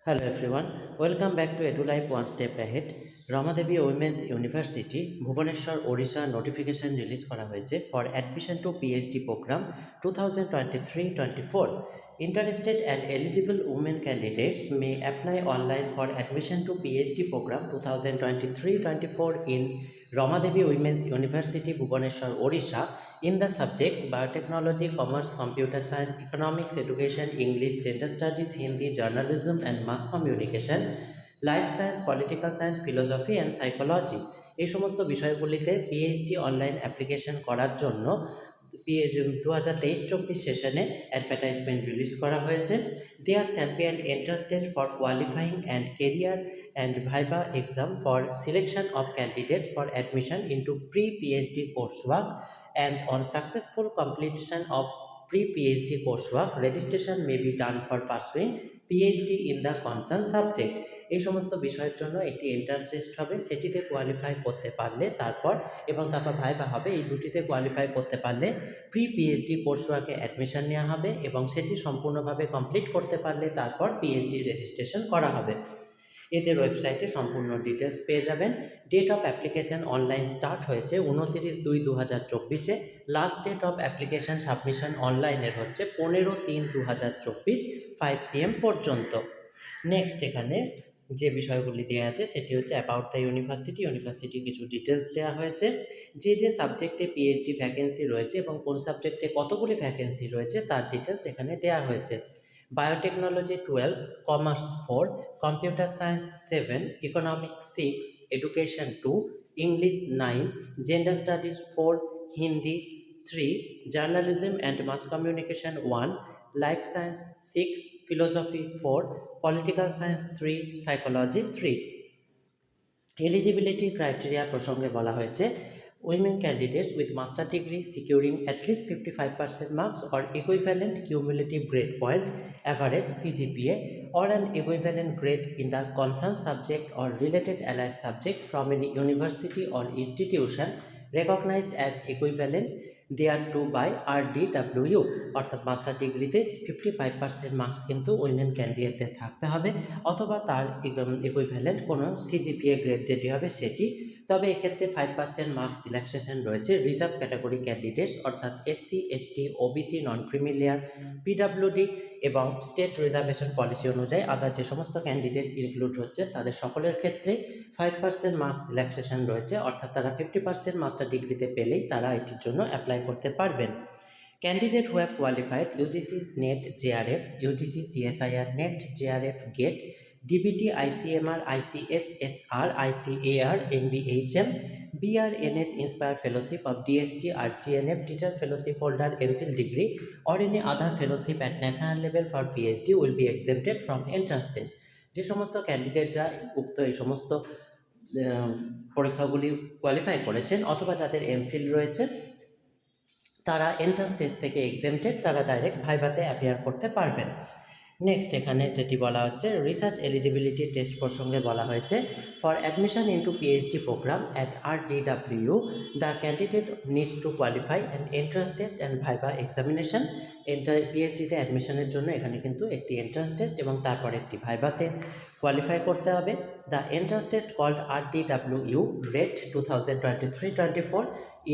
Hello everyone, welcome back to EduLife One Step Ahead. Ramadevi Women's University, Bhubaneswar, Odisha notification release করা হয়েছে for admission to PhD program 2023-24. Interested and eligible women candidates may apply online for admission to PhD program 2023-24 in Ramadevi Women's University, Bhubaneswar, Odisha in the subjects biotechnology, commerce, computer science, economics, education, English, gender studies, Hindi, journalism and mass communication, life science, political science, philosophy and psychology এই সমস্ত বিষয়গুলিতে PhD online application করার জন্য 2023-24 সেশনে advertisement release করা হয়েছে। There shall be an entrance test for qualifying and career and viva exam for selection of candidates for admission into pre PhD course work, and on successful completion of pre-PhD coursework, registration may be done for pursuing PhD in the concerned subject. এই সমস্ত বিষয়ের জন্য একটি entrance test হবে, সেটিতে qualify করতে পারলে তারপর ভাইবা হবে। এই দুটিতে কোয়ালিফাই করতে পারলে প্রি পিএইচডি কোর্সওয়ার্কে অ্যাডমিশন নেওয়া হবে এবং সেটি সম্পূর্ণভাবে কমপ্লিট করতে পারলে তারপর পিএইচডি রেজিস্ট্রেশন করা হবে। এদের ওয়েবসাইটে সম্পূর্ণ ডিটেলস পেয়ে যাবেন। Date of application online start হয়েছে 29/2/2024। Last date of application submission অনলাইনের হচ্ছে 15/3/2024 5 PM পর্যন্ত। নেক্সট এখানে যে বিষয়গুলি দেওয়া আছে সেটি হচ্ছে অ্যাবাউট দ্য ইউনিভার্সিটি কিছু ডিটেলস দেওয়া হয়েছে। যে সাবজেক্টে পিএইচডি ভ্যাকেন্সি রয়েছে এবং কোন সাবজেক্টে কতগুলি ভ্যাকেন্সি রয়েছে তার ডিটেলস এখানে দেওয়া হয়েছে। Biotechnology 12, commerce 4, computer science 7, economics 6, education 2, English 9, gender studies 4, Hindi 3, journalism and mass communication 1, life science 6, philosophy 4, political science 3, psychology 3। Eligibility criteria প্রসঙ্গে বলা হয়েছে women candidates with master degree securing at least 55% marks or equivalent cumulative grade point average CGPA or an equivalent grade in the concerned subject or related allied subject from any university or institution recognized as equivalent thereto by RDWU, অর্থাৎ master ডিগ্রিতে 55% marks কিন্তু women ক্যান্ডিডেটদের থাকতে হবে অথবা তার equivalent কোনো CGPA grade যেটি হবে সেটি। তবে এক্ষেত্রে 5% মার্কস রিল্যাক্সেশন রয়েছে রিজার্ভ ক্যাটাগরি ক্যান্ডিডেটস অর্থাৎ এসসি, এসটি, ওবিসি, নন ক্রিমিলিয়ার, পিডাব্লিউডি এবং স্টেট রিজার্ভেশন পলিসি অনুযায়ী আদার যে সমস্ত ক্যান্ডিডেট ইনক্লুড হচ্ছে তাদের সকলের ক্ষেত্রে 5% মার্কস রিল্যাক্সেশন রয়েছে, অর্থাৎ তারা 50% মাস্টার ডিগ্রিতে পেলেই তারা এটির জন্য অ্যাপ্লাই করতে পারবেন। Candidate who have qualified UGC NET JRF, UGC CSIR NET JRF GATE, DBT ICMR ICS SR ICAR NBHM BRNS Inspire Fellowship of DST RGNF Teacher Fellowship Holder MPhil degree or any other fellowship at national level for PhD will be exempted from entrance test. যে সমস্ত ক্যান্ডিডেটরা উক্ত এই সমস্ত পরীক্ষাগুলি qualify করেছেন অথবা যাদের MPhil রয়েছে তারা এন্ট্রান্স টেস্ট থেকে এক্সেমটেড, তারা ডাইরেক্ট ভাইভাতে অ্যাপিয়ার করতে পারবেন। নেক্সট এখানে যেটি বলা হচ্ছে রিসার্চ এলিজিবিলিটি টেস্ট প্রসঙ্গে বলা হয়েছে for admission into PhD programme at RDWU the candidate needs to qualify and entrance test and viva examination. পিএইচডিতে অ্যাডমিশনের জন্য এখানে কিন্তু একটি এন্ট্রান্স টেস্ট এবং তারপর একটি ভাইভাতে কোয়ালিফাই করতে হবে। The entrance test called RDWU RET 2023-24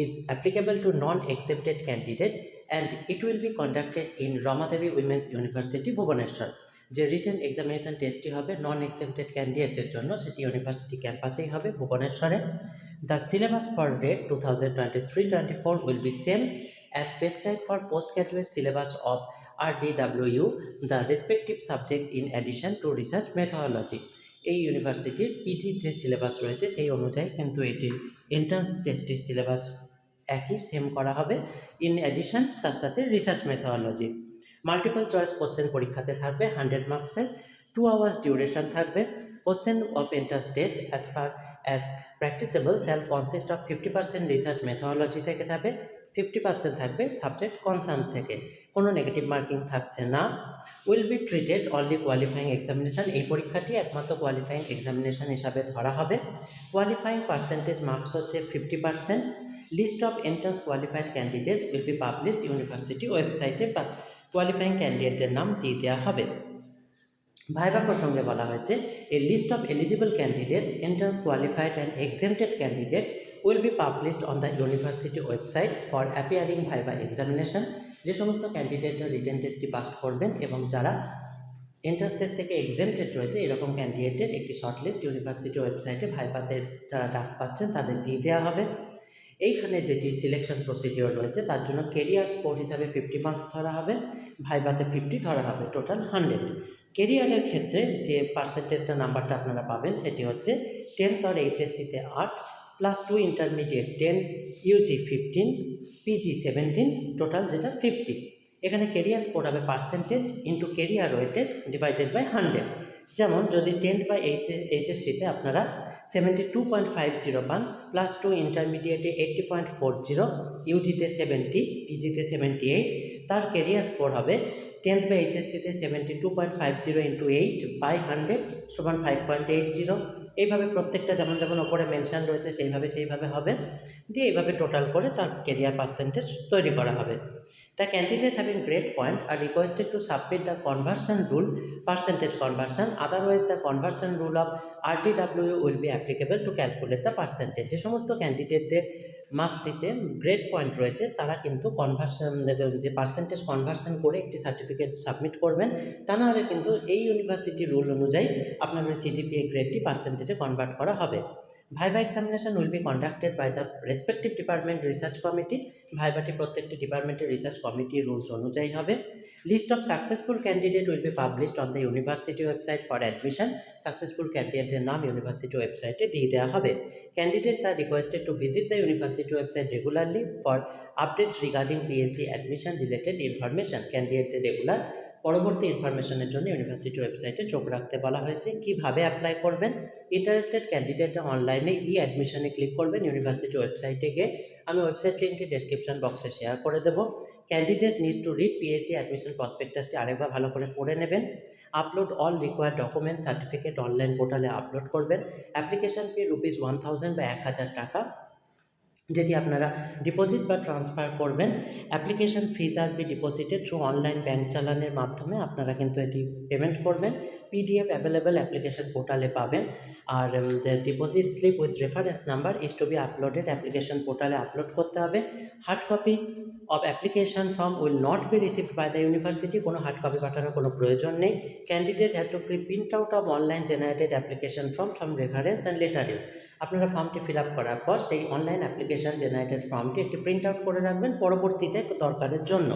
is applicable to non-accepted candidate and it will be conducted in Ramadevi Women's University, Bhubaneswar. যে রিটেন এক্সামিনেশন টেস্টটি হবে নন এক্সেপ্টেড ক্যান্ডিডেটদের জন্য সেটি ইউনিভার্সিটি ক্যাম্পাসেই হবে ভুবনেশ্বরে। The syllabus for RET 2023-24 will be same as prescribed for postgraduate syllabus of RDWU, the respective subject in addition to research methodology. এই ইউনিভার্সিটির পিজির যে সিলেবাস রয়েছে সেই অনুযায়ী কিন্তু এটির এন্ট্রান্স টেস্টের সিলেবাস একই সেম করা হবে। ইন অ্যাডিশন তার সাথে research methodology. Multiple choice question পরীক্ষাতে থাকবে 100 মার্কসের, 2 hours ডিউরেশন থাকবে। Question of entrance test as per as practicable shall consist of 50% research methodology থেকে থাকবে, 50% থাকবে সাবজেক্ট কনসার্ন থেকে। কোনো নেগেটিভ মার্কিং থাকছে না। Will be treated only qualifying examination, এই পরীক্ষাটি একমাত্র কোয়ালিফাইং এক্সামিনেশন হিসাবে ধরা হবে। কোয়ালিফাইং পার্সেন্টেজ মার্কস হচ্ছে 50%। List of entrance qualified candidate will be published university ওয়েবসাইটে, বা কোয়ালিফাইং ক্যান্ডিডেটের নাম দিয়ে দেওয়া হবে। ভাইভা প্রসঙ্গে বলা হয়েছে, a list of eligible candidates, entrance qualified and exempted candidate will be published on the university website for appearing viva examination. যে সমস্ত ক্যান্ডিডেটরা রিটেন টেস্টটি পাস করবেন এবং যারা এন্ট্রান্স টেস্ট থেকে এক্সেমটেড রয়েছে এরকম ক্যান্ডিডেটের একটি শর্টলিস্ট ইউনিভার্সিটি ওয়েবসাইটে ভাইভাতে যারা ডাক পাচ্ছেন তাদের দিয়ে দেওয়া হবে। এইখানে যেটি সিলেকশন প্রসিডিওর রয়েছে তার জন্য কেরিয়ার স্কোর হিসাবে 50 মার্কস ধরা হবে, ভাইভাতে 50 ধরা হবে, টোটাল 100। কেরিয়ারের ক্ষেত্রে যে পার্সেন্টেজটা নাম্বারটা আপনারা পাবেন সেটি হচ্ছে 10th আর এইচএসসিতে 8 +2 ইন্টারমিডিয়েট 10, ইউজি 15, পিজি 17, টোটাল যেটা 50। এখানে কেরিয়ার স্কোর হবে percentage into career weightage divided by 100। যেমন যদি 10th বা এইচএসসিতে আপনারা 72.50 পান, +2 ইন্টারমিডিয়েটে 80.40, ইউজিতে 70, পিজিতে 78, তার কেরিয়ার স্কোর হবে 10th বা এইচএসসিতে 72.50 ইন্টু 8/100 সমান 5.80। এইভাবে প্রত্যেকটা যেমন যেমন ওপরে মেনশন রয়েছে সেইভাবে হবে, দিয়ে এইভাবে টোটাল করে তার কেরিয়ার পার্সেন্টেজ তৈরি করা হবে। The candidate having grade point are requested to submit the conversion rule, percentage conversion, otherwise the conversion rule of RTW will be applicable to calculate the percentage। যে সমস্ত ক্যান্ডিডেটদের মার্কশিটে গ্রেড পয়েন্ট রয়েছে তারা কিন্তু conversion যে percentage conversion করে একটি certificate submit করবেন, তা নাহলে কিন্তু এই ইউনিভার্সিটি রুল অনুযায়ী আপনার ওই সিজিপিএ গ্রেডটি পার্সেন্টেজে কনভার্ট করা হবে। Viva examination will be conducted by the respective department research committee. ভাইভাটি প্রত্যেকটি ডিপার্টমেন্টের রিসার্চ কমিটির রুলস অনুযায়ী হবে। List of successful candidate will be published on the university website for admission. Successful ক্যান্ডিডেটের নাম ইউনিভার্সিটি ওয়েবসাইটে দিয়ে দেওয়া হবে। Candidates are requested to visit the university website regularly for updates regarding PhD admission related information. ক্যান্ডিডেটদের regular পরবর্তী ইনফরমেশনের জন্য ইউনিভার্সিটি ওয়েবসাইটে চোখ রাখতে বলা হয়েছে। কিভাবে অ্যাপ্লাই করবেন? ইন্টারেস্টেড ক্যান্ডিডেটরা অনলাইনে অ্যাডমিশনে ক্লিক করবেন ইউনিভার্সিটি ওয়েবসাইটে গিয়ে। আমি ওয়েবসাইট লিঙ্কটি ডেসক্রিপশন বক্সে শেয়ার করে দেবো। Candidate needs to read PhD admission প্রসপেক্টাসটি আরেকবার ভালো করে পড়ে নেবেন। Upload all required document certificate online পোর্টালে আপলোড করবেন। অ্যাপ্লিকেশন ফি ₹1000 বা 1000 টাকা, যেটি আপনারা ডিপোজিট বা ট্রান্সফার করবেন। Application fees are be deposited through online bank চালানের মাধ্যমে আপনারা কিন্তু এটি পেমেন্ট করবেন। পিডিএফ অ্যাভেলেবেল অ্যাপ্লিকেশন পোর্টালে পাবেন। আর deposit slip with reference number is to be uploaded, application পোর্টালে আপলোড করতে হবে। Hard copy of application form will not be received by the university. কোনো হার্ড কপি পাঠানোর কোনো প্রয়োজন নেই। Candidate has to print out of online generated application form from reference and letter use. আপনারা ফর্মটি ফিল আপ করার পর সেই অনলাইন অ্যাপ্লিকেশন জেনারেটেড ফর্মটি একটি প্রিন্ট আউট করে রাখবেন পরবর্তীতে দরকারের জন্য।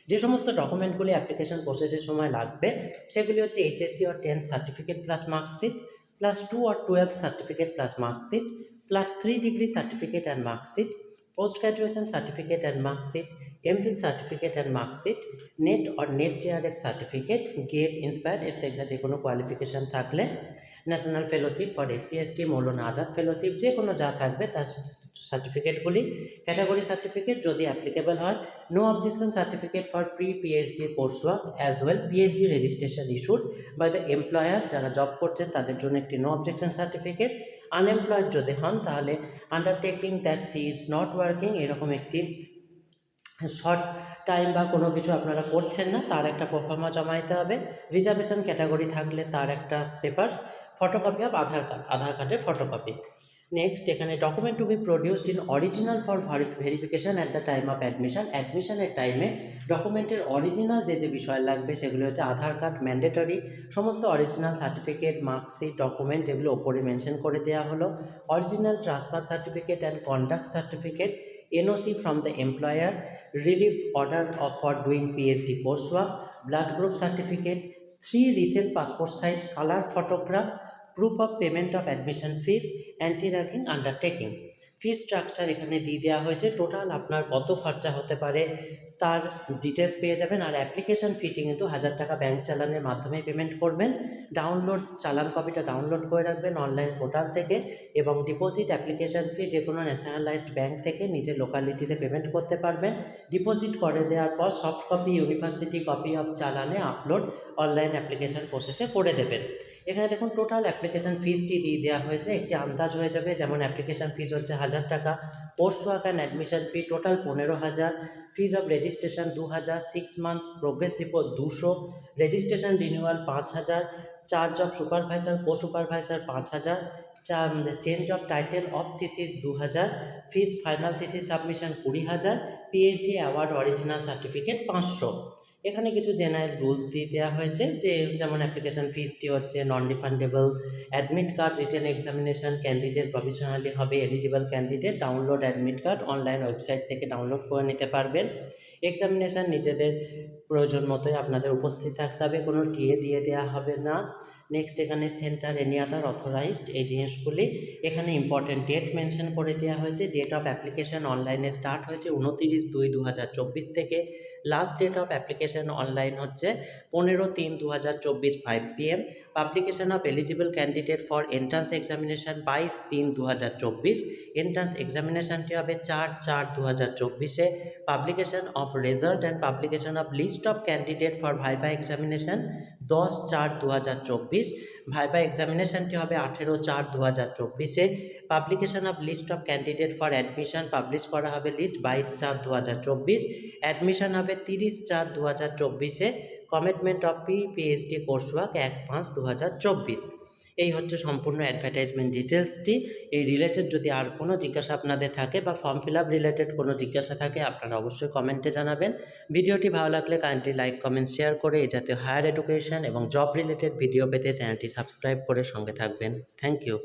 যে সমস্ত ডকুমেন্টগুলি অ্যাপ্লিকেশন প্রসেসের সময় লাগবে সেগুলি হচ্ছে HSC or 10th certificate plus marksheet, +2 or 12th certificate plus marksheet, +3 degree certificate and marksheet, post graduation certificate and marksheet, MPhil certificate and marksheet, NET or NET JRF certificate, GATE, inspired etcetera যে কোনো qualification থাকলে, national fellowship for SC ST, Maulana Azad fellowship, যে কোনো যা থাকবে তার সার্টিফিকেটগুলি। Category certificate যদি অ্যাপ্লিকেবল হয়। No objection certificate for pre PhD course work as well. PhD registration issued by the employer, যারা জব করছেন তাদের জন্য একটি নো অবজেকশন সার্টিফিকেট। আনএমপ্লয়েড যদি হন তাহলে undertaking that she is not working, এরকম একটি শর্ট টাইম বা কোনো কিছু আপনারা করছেন না তার একটা প্রোফার্মা জমা দিতে হবে। রিজার্ভেশন ক্যাটাগরি থাকলে তার একটা papers, photocopy of Aadhaar card, Aadhaar কার্ডের ফটোকপি। নেক্সট এখানে document to be produced in original for verification at the time of admission. অ্যাডমিশনের টাইমে ডকুমেন্টের অরিজিনাল যে যে বিষয় লাগবে সেগুলো হচ্ছে আধার কার্ড ম্যান্ডেটরি, সমস্ত অরিজিনাল সার্টিফিকেট, মার্কশিট, ডকুমেন্ট যেগুলো ওপরে মেনশন করে দেওয়া হলো, original transfer certificate and conduct certificate, NOC from the employer, relief order for doing PhD course work, blood group certificate, 3 recent passport size colour photograph, proof of payment of admission fees, anti ragging undertaking. Fee structure এখানে দিয়ে দেওয়া হয়েছে, total আপনার কত খরচা হতে পারে তার ডিটেলস পেয়ে যাবেন। আর অ্যাপ্লিকেশন ফিটি কিন্তু 1000 টাকা ব্যাঙ্ক চালানের মাধ্যমে পেমেন্ট করবেন। ডাউনলোড চালান কপিটা ডাউনলোড করে রাখবেন অনলাইন পোর্টাল থেকে, এবং ডিপোজিট অ্যাপ্লিকেশন ফি যে কোনো ন্যাশনালাইজড ব্যাঙ্ক থেকে নিজের লোকালিটিতে পেমেন্ট করতে পারবেন। ডিপোজিট করে দেওয়ার পর soft copy, university copy of চালানে আপলোড অনলাইন অ্যাপ্লিকেশন প্রসেসে করে দেবেন। এখানে দেখুন টোটাল অ্যাপ্লিকেশন ফিসটি দিয়ে দেওয়া হয়েছে, একটি আন্দাজ হয়ে যাবে। যেমন অ্যাপ্লিকেশন ফিস হচ্ছে 1000 টাকা, course work and admission fee total 15000, fees of registration 2000, 6 month progressive 200, registration renewal 5000, charge of supervisor co supervisor 5000, change of title of thesis 2000, fees final thesis submission 20000, PhD award original certificate 500। এখানে কিছু general rules দিয়ে দেওয়া হয়েছে, যে যেমন application ফিসটি হচ্ছে non refundable, admit card written examination candidate professionally হবে, eligible candidate download admit card online website থেকে ডাউনলোড করে নিতে পারবেন। এক্সামিনেশান নিজেদের প্রয়োজন মতোই আপনাদের উপস্থিত থাকতে হবে, কোনো টিএ দিয়ে দেওয়া হবে না। নেক্সট এখানে সেন্টার এনি আদার অথরাইজড, এই জিনিসগুলি এখানে ইম্পর্টেন্ট ডেট মেনশন করে দেওয়া হয়েছে। ডেট অফ অ্যাপ্লিকেশন অনলাইনে স্টার্ট হয়েছে 29/2/2024 থেকে, last date of application online হচ্ছে 15/3/2024 5 PM। Publication of eligible candidate for entrance examination 22/3/2024, entrance এক্সামিনেশনটি হবে 4/4/2024-এ। Publication of result and publication of list of candidate for viva examination 10/4/2024, viva এক্সামিনেশনটি হবে 18/4/2024-এ। Publication of list of candidate for admission publish করা হবে list 22/4/2024, admission হবে 30/4/2024-এ। Commitment of PhD course work 1/5/2024। এই হচ্ছে সম্পূর্ণ অ্যাডভার্টাইজমেন্ট ডিটেলসটি। এই রিলেটেড যদি আর কোনো জিজ্ঞাসা আপনাদের থাকে বা ফর্ম ফিল আপ রিলেটেড কোনো জিজ্ঞাসা থাকে, আপনারা অবশ্যই কমেন্টে জানাবেন। ভিডিওটি ভালো লাগলে কাইন্ডলি লাইক কমেন্ট শেয়ার করে এই জাতীয় হায়ার এডুকেশন এবং জব রিলেটেড ভিডিও পেতে চ্যানেলটি সাবস্ক্রাইব করে সঙ্গে থাকবেন। Thank you.